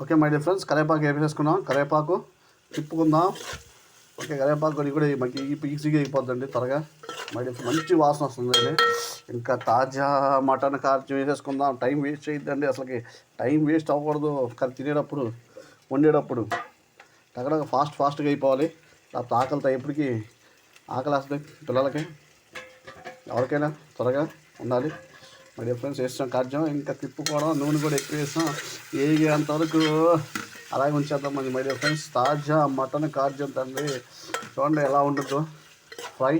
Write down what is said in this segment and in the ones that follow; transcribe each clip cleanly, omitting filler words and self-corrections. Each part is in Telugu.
ఓకే మై డియర్ ఫ్రెండ్స్, కరివేపాకు వేసేసుకున్నాం. కరివేపాకు తిప్పుకుందాం. ఓకే, కరివేపాకు కూడా మనకి ఈజీగా అయిపోద్దండి త్వరగా. మై డియర్ మంచి వాసన వస్తుందండి. ఇంకా తాజా మటన్ కార్యం వేసేసుకుందాం. టైం వేస్ట్ చేయొద్దండి, అసలుకి టైం వేస్ట్ అవ్వకూడదు. తినేటప్పుడు వండేటప్పుడు టగడగా ఫాస్ట్గా అయిపోవాలి. లేకపోతే ఆకలితో ఎప్పటికీ ఆకలి వస్తుంది పిల్లలకి, ఎవరికైనా త్వరగా ఉండాలి. మై డియర్ ఫ్రెండ్స్, వేస్తాం కార్యం. ఇంకా తిప్పుకోవడం, నూనె కూడా ఎక్కువ వేస్తాం. అంతవరకు అలాగే ఉంచేద్దాం. మై డియర్ ఫ్రెండ్స్, తాజా మటన్ కార్యం తండ్రి. చూడండి ఎలా ఉంటుందో ఫ్రై.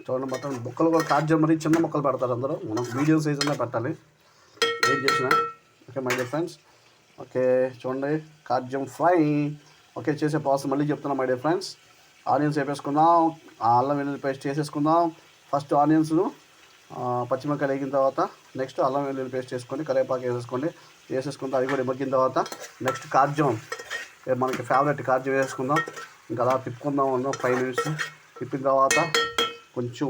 చూడండి మటన్ ముక్కలు కూడా కార్యం మరి చిన్న ముక్కలు పెడతారు అందరూ. మనం మీడియం సైజులో పెట్టాలి ఏం చేసినా. Okay my dear friends, okay చూడండి కార్యం ఫ్రై. ఓకే, చేసే ప్రాసెస్ మళ్ళీ చెప్తున్నాం మై డియర్ ఫ్రెండ్స్. ఆనియన్స్ వేపేసుకుందాం, అల్లం వెల్లుల్లి పేస్ట్ చేసేసుకుందాం. ఫస్ట్ ఆనియన్స్ను పచ్చిమిరకాయలు వేగిన తర్వాత నెక్స్ట్ అల్లం వెల్లుల్లి పేస్ట్ వేసుకొని కరివేపాకు వేసేసుకుందాం. అవి కూడా మగ్గిన తర్వాత నెక్స్ట్ కార్యం, మనకి ఫేవరెట్ కార్యం వేసుకుందాం. ఇంకా అలా తిప్పుకుందాం 5 minutes. తిప్పిన తర్వాత కొంచెం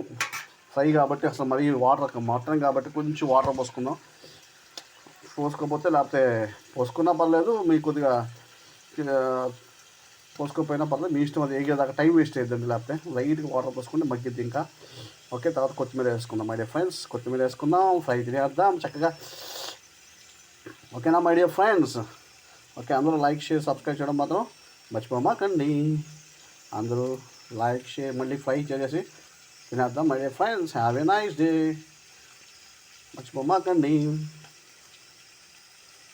ఫ్రై కాబట్టి అసలు మరీ వాటర్ మటన్ కాబట్టి కొంచెం వాటర్ పోసుకోకపోతే, లేకపోతే పోసుకున్నా పర్లేదు, మీకు కొద్దిగా పోసుకోకపోయినా పర్లేదు, మీ ఇష్టం. అది వేగేదాకా టైం వేస్ట్ అయ్యిందండి. లేకపోతే లైట్గా వాటర్ పోసుకుంటే మగ్గిద్ది ఇంకా. ఓకే, తర్వాత కొత్తిమీర వేసుకుందాం మై డియర్ ఫ్రెండ్స్. కొత్తిమీర వేసుకుందాం, ఫ్రై తినేద్దాం చక్కగా. ఓకేనా మై డియర్ ఫ్రెండ్స్. ఓకే, అందరూ లైక్ షేర్ సబ్స్క్రైబ్ చేయడం మాత్రం మర్చిపోమాకండి. అందరూ లైక్ షేర్ మళ్ళీ ఫ్రై చేసేసి తినేద్దాం my dear friends. Have a nice day. మర్చిపోమాకండి.